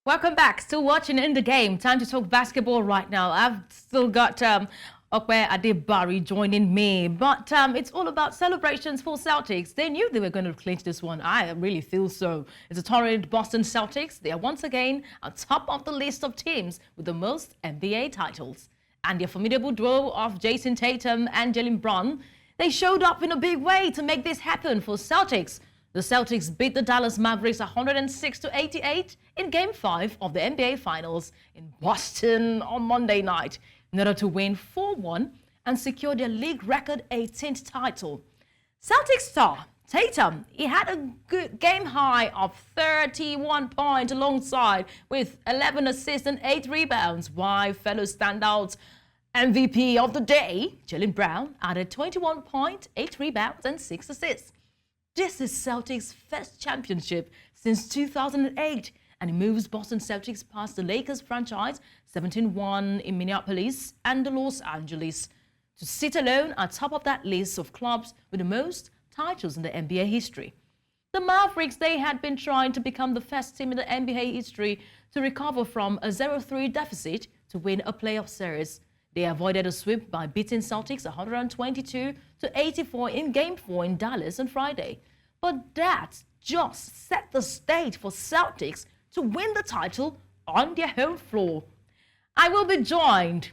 Welcome back. Still watching In the Game. Time to talk basketball right now. I've still got Okwe Adebari joining me. But it's all about celebrations for Celtics. They knew they were going to clinch this one. I really feel so. It's a torrid Boston Celtics. They are once again at top of the list of teams with the most NBA titles. And their formidable duo of Jayson Tatum and Jaylen Brown, they showed up in a big way to make this happen for Celtics. The Celtics beat the Dallas Mavericks 106-88 in Game 5 of the NBA Finals in Boston on Monday night in order to win 4-1 and secure their league record 18th title. Celtics star Tatum, he had a good game high of 31 points alongside with 11 assists and 8 rebounds, while fellow standouts MVP of the day, Jaylen Brown, added 21 points, 8 rebounds and 6 assists. This is Celtics' first championship since 2008, and it moves Boston Celtics past the Lakers franchise 17-1 in Minneapolis and the Los Angeles to sit alone at top of that list of clubs with the most titles in the NBA history. The Mavericks, they had been trying to become the first team in the NBA history to recover from a 0-3 deficit to win a playoff series. They avoided a sweep by beating Celtics 122-84 in Game 4 in Dallas on Friday. But that just set the stage for Celtics to win the title on their home floor. I will be joined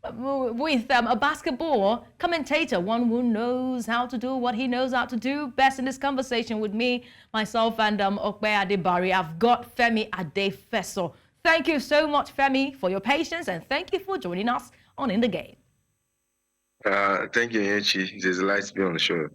with a basketball commentator, one who knows how to do what he knows how to do best in this conversation with me, myself, and Okwe Adebari. I've got Femi Adefeso. Thank you so much, Femi, for your patience, and thank you for joining us on In the Game. Thank you, Nyechi. It is a delight to be on the show.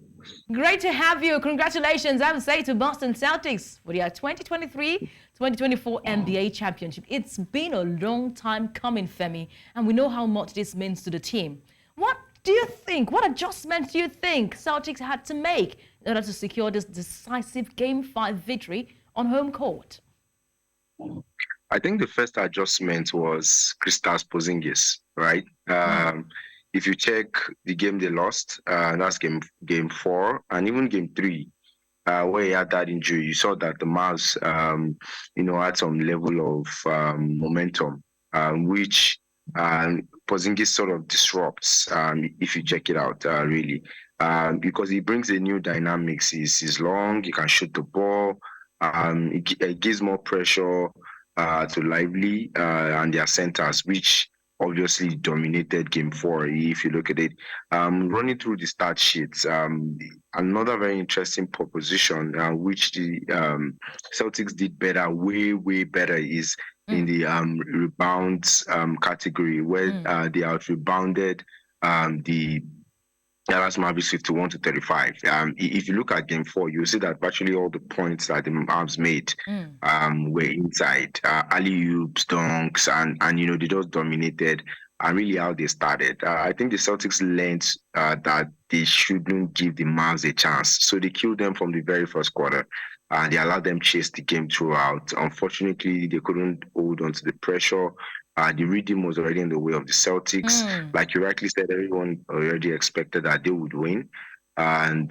Great to have you. Congratulations, I would say, to Boston Celtics for their 2023-2024 NBA championship. It's been a long time coming, Femi, and we know how much this means to the team. What do you think? What adjustments do you think Celtics had to make in order to secure this decisive Game 5 victory on home court? I think the first adjustment was Kristaps Porzingis, right? If you check the game they lost, that's game 4, and even game 3, where he had that injury, you saw that the Mavs, had some level of momentum, which Porzingis sort of disrupts, if you check it out, really, because he brings a new dynamics. He's long, he can shoot the ball, it gives more pressure to Lively and their centers, which obviously dominated Game 4. If you look at it, running through the stat sheets, another very interesting proposition, which the Celtics did better, way better, is in the rebounds category, where they out rebounded the Dallas Mavericks 51-35. If you look at Game 4, you'll see that virtually all the points that the Mavs made were inside. Alley-oops, dunks, and they just dominated, and really how they started. I think the Celtics learned that they shouldn't give the Mavs a chance. So they killed them from the very first quarter. They allowed them chase the game throughout. Unfortunately, they couldn't hold on to the pressure. The rhythm was already in the way of the Celtics. Like you rightly said, everyone already expected that they would win. And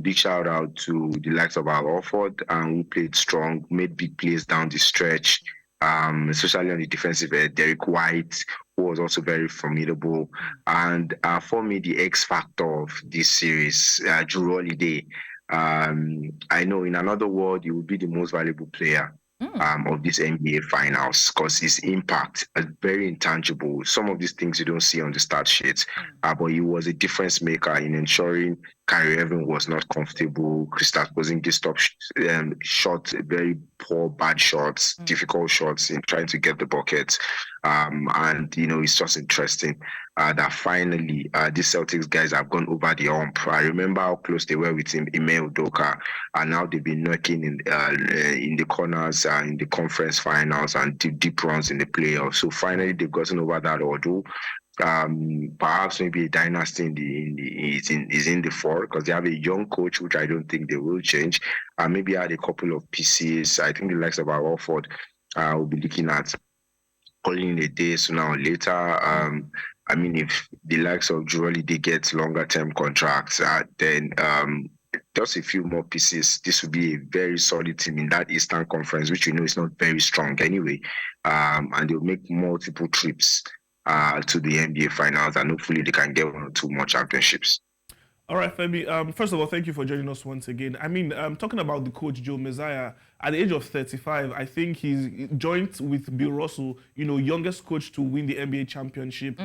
big shout out to the likes of Al Horford, who played strong, made big plays down the stretch, especially on the defensive end. Derek White, who was also very formidable. And for me, the X factor of this series, Jrue Holiday. I know in another world, he would be the most valuable player of this NBA finals, because his impact is very intangible. Some of these things you don't see on the stat sheets, but he was a difference maker in ensuring Kyrie Irving was not comfortable. Kristaps Porzingis stopped shots, very poor, bad shots, difficult shots in trying to get the buckets. It's just interesting that finally these Celtics guys have gone over the hump. I remember how close they were with Ime Udoka, and now they've been knocking in the corners in the conference finals and deep runs in the playoffs. So finally they've gotten over that ordeal. Perhaps maybe a dynasty is in the fall, because they have a young coach, which I don't think they will change. Maybe add a couple of pieces. I think the likes of Al Horford will be looking at calling it a day sooner or later. If the likes of Jrue Holiday gets longer term contracts, then just a few more pieces, this would be a very solid team in that Eastern Conference, which we know is not very strong anyway. And they'll make multiple trips to the NBA Finals, and hopefully they can get 1 or 2 more championships. All right, Femi. First of all, thank you for joining us once again. I mean, talking about the coach, Joe Messiah, at the age of 35, I think he's joined with Bill Russell, youngest coach to win the NBA championship.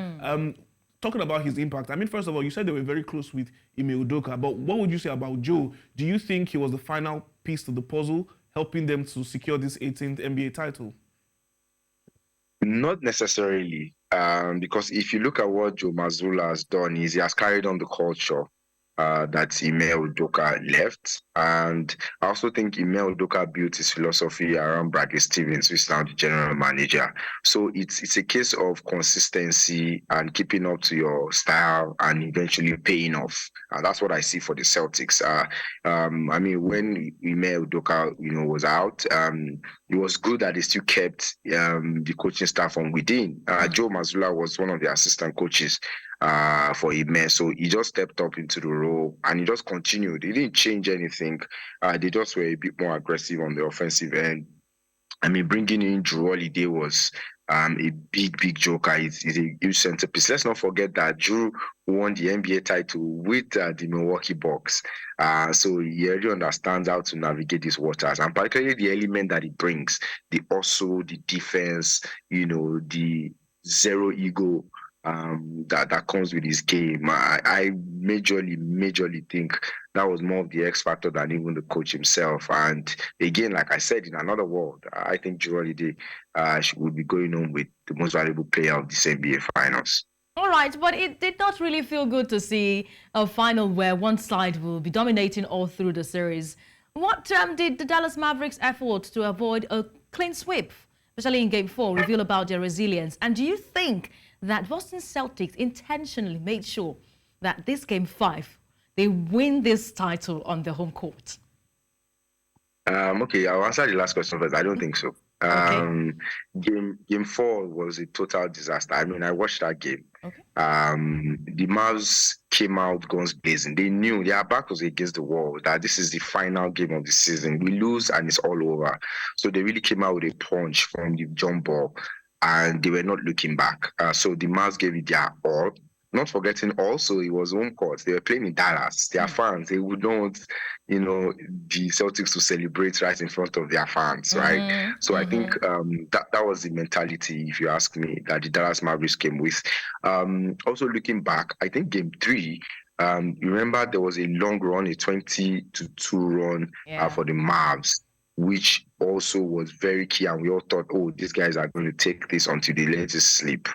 Talking about his impact, I mean, first of all, you said they were very close with Ime Udoka, but what would you say about Joe? Do you think he was the final piece to the puzzle, helping them to secure this 18th NBA title? Not necessarily, because if you look at what Joe Mazzulla has done, he has carried on the culture that Ime Udoka left. And I also think Ime Udoka built his philosophy around Bradley Stevens, who's now the general manager. So it's a case of consistency and keeping up to your style and eventually paying off. That's what I see for the Celtics. I mean, when Ime Udoka, was out, it was good that they still kept the coaching staff from within. Joe Mazzulla was one of the assistant coaches for Ime, so he just stepped up into the role and he just continued. He didn't change anything. They just were a bit more aggressive on the offensive end. I mean, bringing in Drew Holiday was a big joker. He's a huge centerpiece. Let's not forget that Drew won the NBA title with the Milwaukee Bucks. So he already understands how to navigate these waters, and particularly the element that he brings, the defense, the zero ego that comes with his game. I majorly think that was more of the X factor than even the coach himself. And again, like I said, in another world, I think Drew Holiday would be going on with the most valuable player of this NBA Finals. All right, but it did not really feel good to see a final where one side will be dominating all through the series. What did the Dallas Mavericks' effort to avoid a clean sweep, especially in Game 4, reveal about their resilience? And do you think that Boston Celtics intentionally made sure that this Game 5, they win this title on their home court? Okay, I'll answer the last question first. I don't think so. Okay. Game 4 was a total disaster. I mean, I watched that game. Okay. The Mavs came out guns blazing. They knew their back was against the wall, that this is the final game of the season. We lose and it's all over. So they really came out with a punch from the jump ball, and they were not looking back. So the Mavs gave it their all. Not forgetting also, it was home court. They were playing in Dallas. Their fans, they would not want, the Celtics to celebrate right in front of their fans, right? So I think that was the mentality, if you ask me, that the Dallas Mavericks came with. Also looking back, I think Game 3, you remember there was a long run, a 20-2 run for the Mavs, which also was very key, and we all thought, oh, these guys are going to take this until they let it sleep.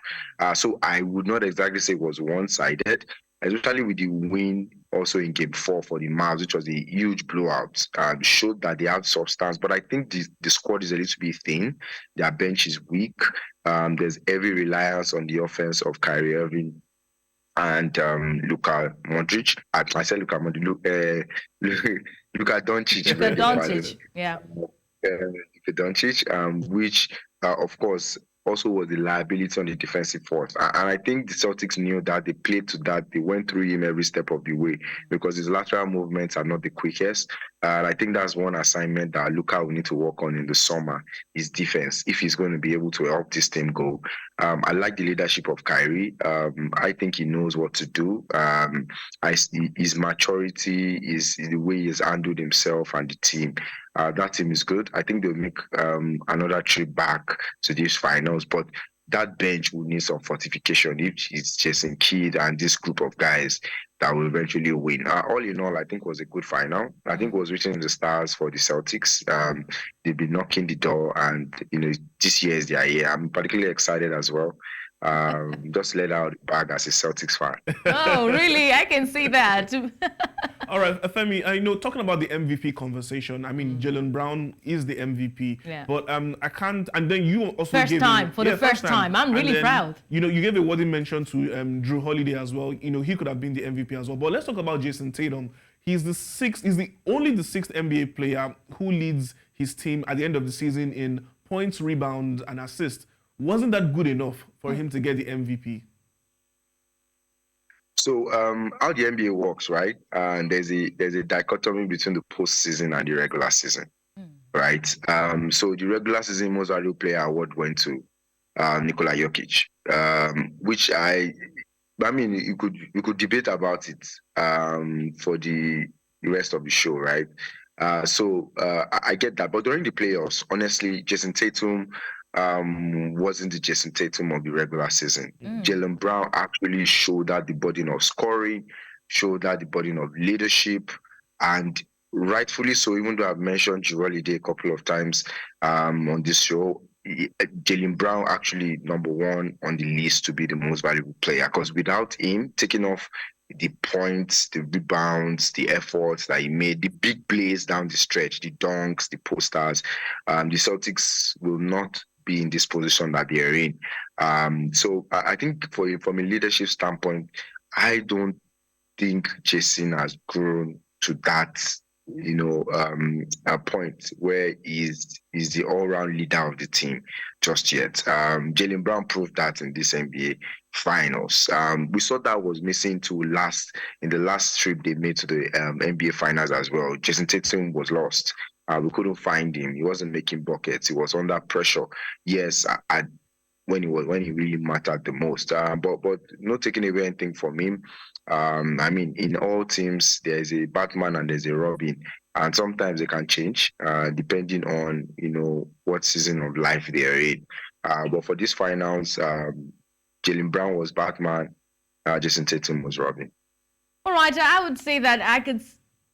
So I would not exactly say it was one-sided, especially with the win also in Game 4 for the Mavs, which was a huge blowout. Showed that they have substance, but I think the squad is a little bit thin. Their bench is weak. There's heavy reliance on the offense of Kyrie Irving and Luka Modric. I said Luka Modric. Luka Doncic. Luka Doncic, yeah. Luka Doncic, which, of course, also was the liability on the defensive force. And I think the Celtics knew that. They played to that. They went through him every step of the way because his lateral movements are not the quickest. And I think that's one assignment that Luka will need to work on in the summer, his defense, if he's going to be able to help this team go. I like the leadership of Kyrie. I think he knows what to do. His maturity, is the way he has handled himself and the team. That team is good. I think they'll make another trip back to these finals, but that bench will need some fortification if it's Jayson Kidd and this group of guys that will eventually win. All in all, I think it was a good final. I think it was written in the stars for the Celtics. They've been knocking the door, and this year is their year. I'm particularly excited as well. Just let out the bag as a Celtics fan. Oh, really? I can see that. All right, Femi, I know, talking about the MVP conversation, I mean, Jaylen Brown is the MVP, but I can't, and then you also first time. I'm really proud. You gave a worthy mention to Drew Holiday as well. He could have been the MVP as well. But let's talk about Jayson Tatum. He's only the sixth NBA player who leads his team at the end of the season in points, rebounds, and assists. Wasn't that good enough for him to get the MVP? So how the NBA works, right? And there's a dichotomy between the postseason and the regular season, right? So the regular season most valuable player award went to Nikola Jokic, which I mean, you could debate about it for the rest of the show, right? I get that, but during the playoffs, honestly, Jayson Tatum wasn't the Jayson Tatum of the regular season. Jaylen Brown actually shouldered the burden of scoring, shouldered the burden of leadership, and rightfully so. Even though I've mentioned Jrue Holiday a couple of times on this show, Jaylen Brown actually number one on the list to be the most valuable player, because without him taking off the points, the rebounds, the efforts that he made, the big plays down the stretch, the dunks, the posters, the Celtics will not be in this position that they are in. So I think from a leadership standpoint, I don't think Jayson has grown to that a point where he's the all-round leader of the team just yet. Jaylen Brown proved that in this NBA finals. We saw that was missing in the last trip they made to the NBA finals as well. Jayson Tatum was lost. We couldn't find him. He wasn't making buckets. He was under pressure. Yes, when he really mattered the most. But not taking away anything from him. I mean, in all teams, there's a Batman and there's a Robin, and sometimes they can change depending on what season of life they are in. But for these finals, Jaylen Brown was Batman, Jayson Tatum was Robin. All right, I would say that I could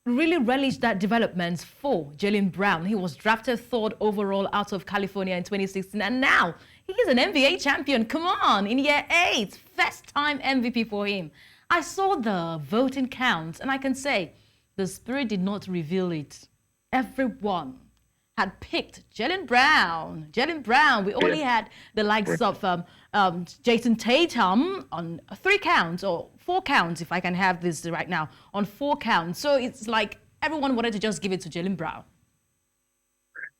really relish that development for Jaylen Brown. He was drafted third overall out of California in 2016, and now he is an NBA champion. Come on, in year 8, first time MVP for him. I saw the voting count, and I can say the spirit did not reveal it. Everyone had picked Jaylen Brown. Jaylen Brown. We only had the likes of Jayson Tatum on 3 counts, or 4 counts, if I can have this right now, on 4 counts. So it's like everyone wanted to just give it to Jaylen Brown.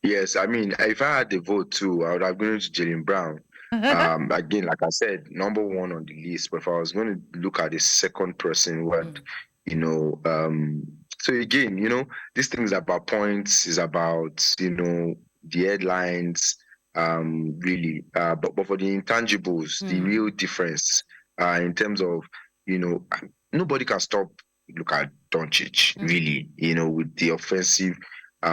Yes, I mean, if I had the vote too, I would have gone to Jaylen Brown. Again, like I said, number one on the list. But if I was going to look at the second person, so again, this thing is about points, is about the headlines, really. But for the intangibles, the real difference in terms of nobody can stop Luka Doncic, really. With the offensive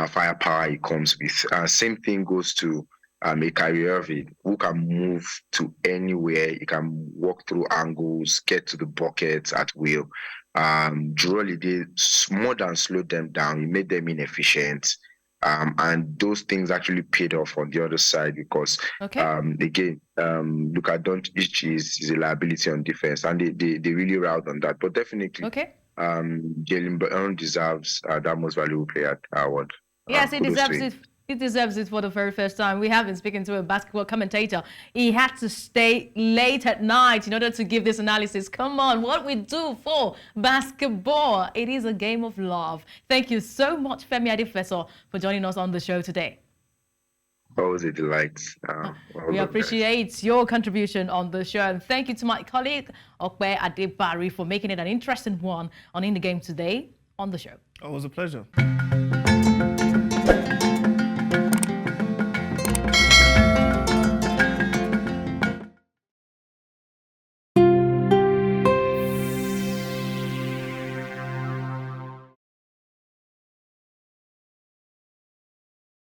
firepower he comes with. Same thing goes to a Kyrie Irving, who can move to anywhere. He can walk through angles, get to the buckets at will. Jrue Holiday more than slowed them down. He made them inefficient. And those things actually paid off on the other side because, again, Luka Doncic is a liability on defense, and they really riled on that. But definitely, Jaylen Brown deserves that most valuable player award. Yes, he deserves it. He deserves it for the very first time. We have been speaking to a basketball commentator. He had to stay late at night in order to give this analysis. Come on, what we do for basketball. It is a game of love. Thank you so much, Femi Adefeso, for joining us on the show today. Always a delight. We appreciate your contribution on the show. And thank you to my colleague, Okwe Adebari, for making it an interesting one on In the Game today on the show. Oh, it was a pleasure.